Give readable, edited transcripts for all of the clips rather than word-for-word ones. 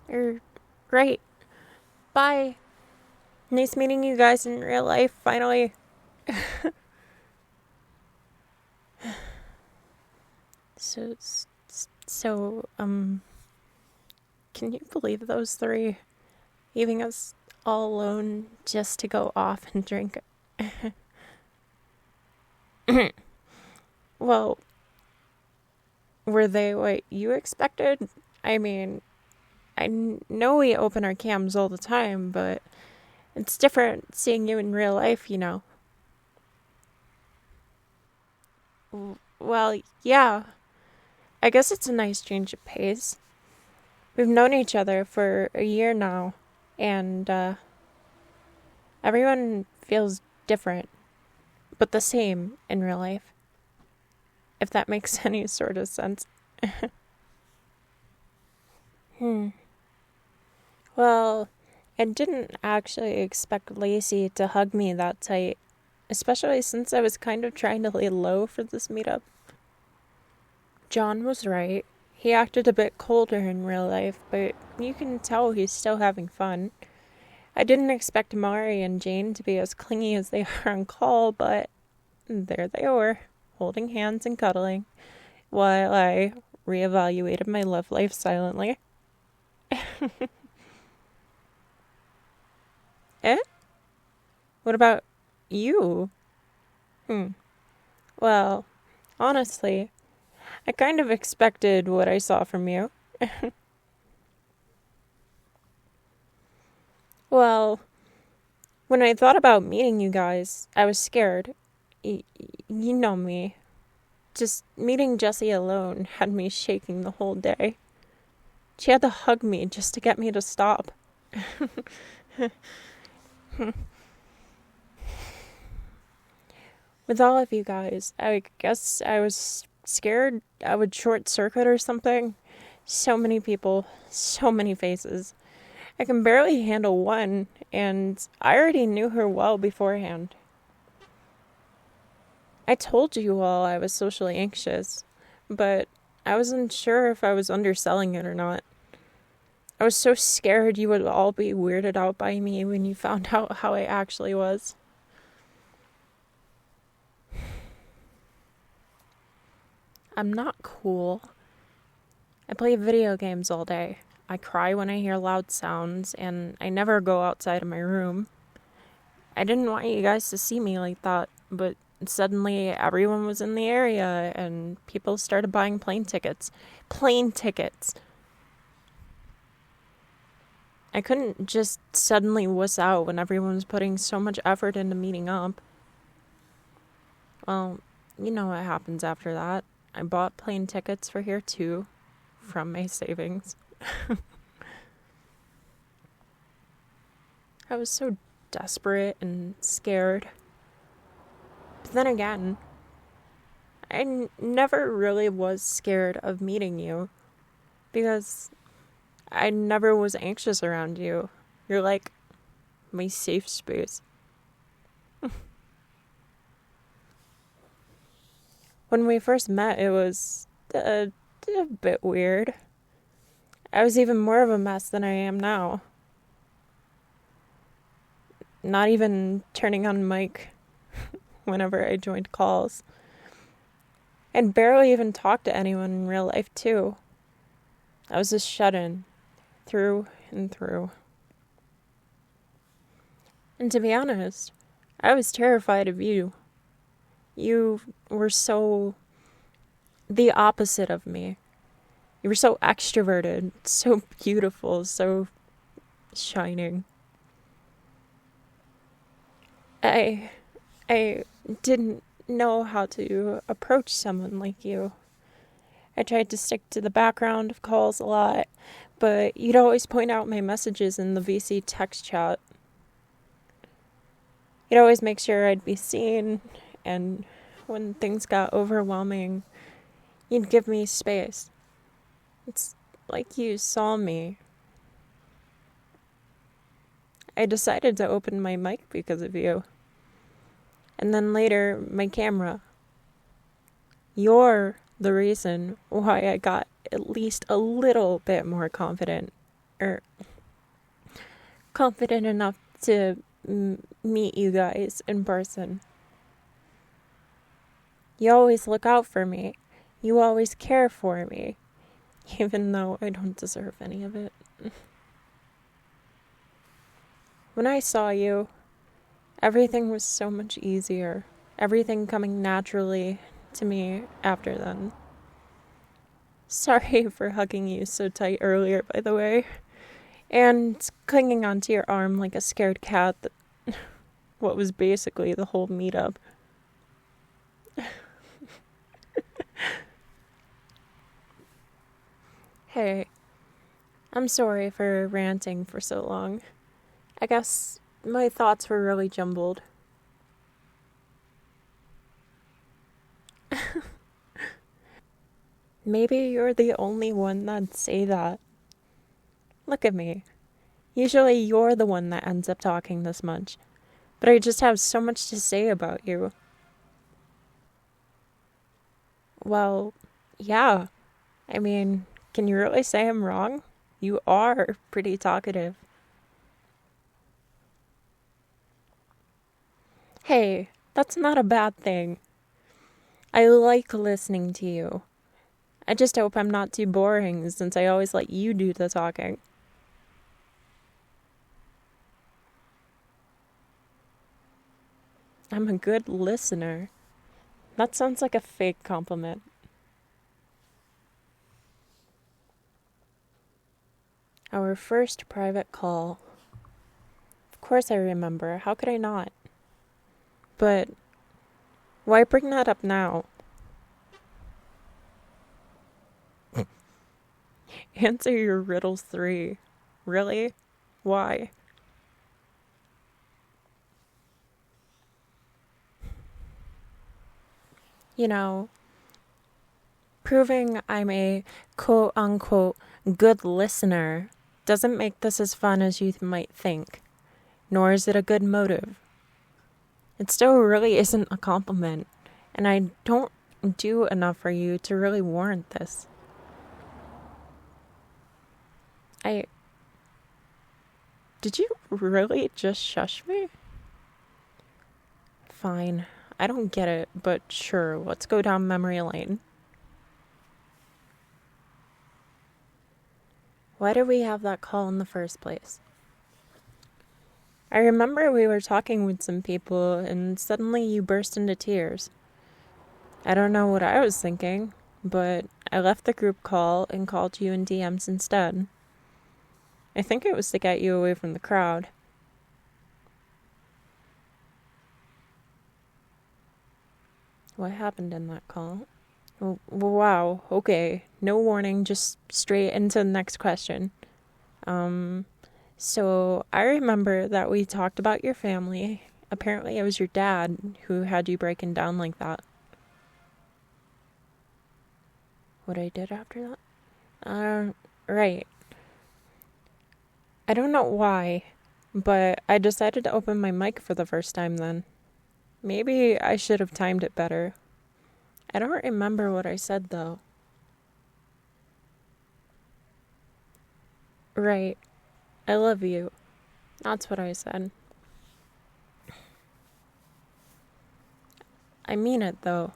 Great. Bye. Nice meeting you guys in real life, finally. So, can you believe those three leaving us all alone just to go off and drink? Well, were they what you expected? I mean, I know we open our cams all the time, but it's different seeing you in real life, you know. Well, yeah. I guess it's a nice change of pace. We've known each other for a year now, and everyone feels different, but the same in real life. If that makes any sort of sense. Well, I didn't actually expect Lacey to hug me that tight, especially since I was kind of trying to lay low for this meetup. John was right. He acted a bit colder in real life, but you can tell he's still having fun. I didn't expect Mari and Jane to be as clingy as they are on call, but there they were, holding hands and cuddling, while I reevaluated my love life silently. Eh? What about you? Well, honestly, I kind of expected what I saw from you. Well, when I thought about meeting you guys, I was scared. You know me. Just meeting Jessie alone had me shaking the whole day. She had to hug me just to get me to stop. With all of you guys, I guess I was scared I would short circuit or something. So many people, so many faces. I can barely handle one, and I already knew her well beforehand. I told you all I was socially anxious, but I wasn't sure if I was underselling it or not. I was so scared you would all be weirded out by me when you found out how I actually was. I'm not cool. I play video games all day. I cry when I hear loud sounds, and I never go outside of my room. I didn't want you guys to see me like that, but suddenly everyone was in the area, and people started buying plane tickets. Plane tickets! I couldn't just suddenly wuss out when everyone was putting so much effort into meeting up. Well, you know what happens after that. I bought plane tickets for here too, from my savings. I was so desperate and scared. But then again, I never really was scared of meeting you, because I never was anxious around you. You're like my safe space. When we first met, it was a bit weird. I was even more of a mess than I am now. Not even turning on mic whenever I joined calls. And barely even talked to anyone in real life, too. I was just shut in, through and through. And to be honest, I was terrified of you. You were so the opposite of me. You were so extroverted, so beautiful, so shining. I didn't know how to approach someone like you. I tried to stick to the background of calls a lot, but you'd always point out my messages in the VC text chat. You'd always make sure I'd be seen, and when things got overwhelming, you'd give me space. It's like you saw me. I decided to open my mic because of you. And then later, my camera. You're the reason why I got at least a little bit more confident or confident enough to meet you guys in person. You always look out for me. You always care for me, even though I don't deserve any of it. When I saw you, everything was so much easier. Everything coming naturally to me after then. Sorry for hugging you so tight earlier, by the way. And clinging onto your arm like a scared cat what was basically the whole meetup. Hey, I'm sorry for ranting for so long. I guess my thoughts were really jumbled. Maybe you're the only one that'd say that. Look at me. Usually you're the one that ends up talking this much. But I just have so much to say about you. Well, yeah. I mean, can you really say I'm wrong? You are pretty talkative. Hey, that's not a bad thing. I like listening to you. I just hope I'm not too boring since I always let you do the talking. I'm a good listener. That sounds like a fake compliment. Our first private call. Of course I remember. How could I not? But why bring that up now? Answer your riddles 3. Really? Why? You know, proving I'm a quote-unquote good listener doesn't make this as fun as you might think, nor is it a good motive. It still really isn't a compliment, and I don't do enough for you to really warrant this. Did you really just shush me? Fine. I don't get it, but sure, let's go down memory lane. Why did we have that call in the first place? I remember we were talking with some people, and suddenly you burst into tears. I don't know what I was thinking, but I left the group call and called you in DMs instead. I think it was to get you away from the crowd. What happened in that call? Oh, wow, okay. No warning, just straight into the next question. So I remember that we talked about your family. Apparently it was your dad who had you breaking down like that. What I did after that? Right. I don't know why, but I decided to open my mic for the first time then. Maybe I should have timed it better. I don't remember what I said, though. Right. I love you. That's what I said. I mean it, though.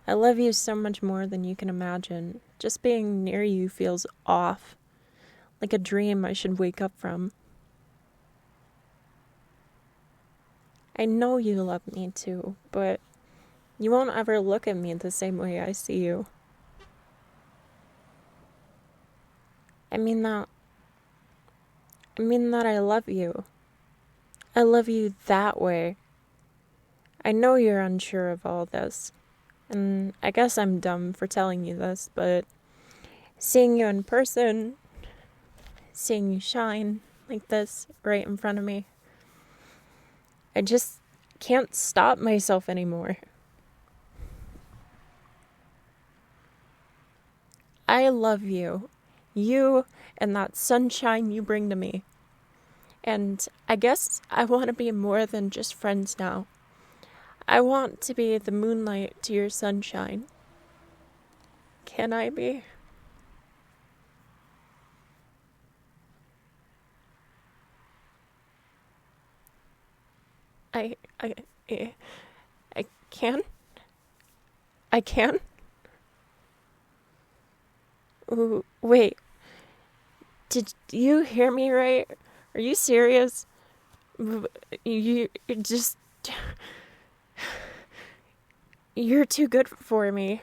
I love you so much more than you can imagine. Just being near you feels off. Like a dream I should wake up from. I know you love me too, but you won't ever look at me the same way I see you. I mean that I love you. I love you that way. I know you're unsure of all this, and I guess I'm dumb for telling you this, but seeing you in person, seeing you shine like this right in front of me, I just can't stop myself anymore. I love you. You and that sunshine you bring to me. And I guess I want to be more than just friends now. I want to be the moonlight to your sunshine. Can I be? I, I, I can? I can? Ooh, wait, did you hear me right? Are you serious? You just... You're too good for me.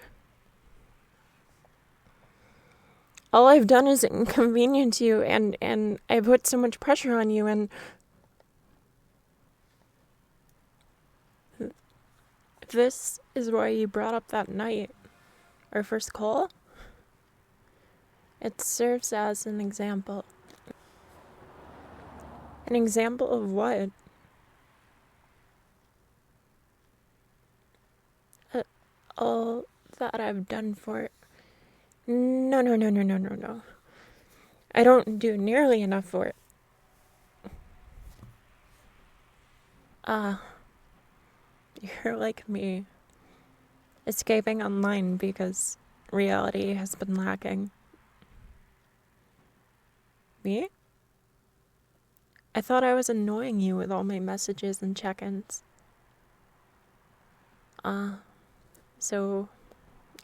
All I've done is inconvenience you, and I put so much pressure on you, and... This is why you brought up that night, our first call? It serves as an example. An example of what? All that I've done for it. No, no, no, no, no, no, no. I don't do nearly enough for it. You're like me. Escaping online because reality has been lacking. Me? I thought I was annoying you with all my messages and check-ins. So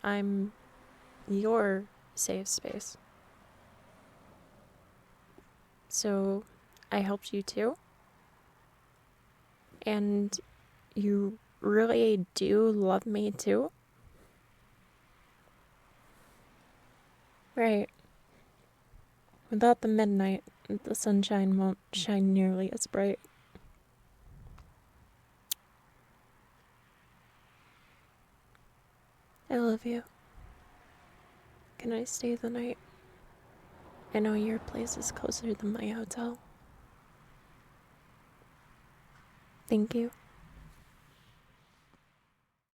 I'm your safe space. So I helped you too. And you really do love me too? Right. Without the midnight, the sunshine won't shine nearly as bright. I love you. Can I stay the night? I know your place is closer than my hotel. Thank you.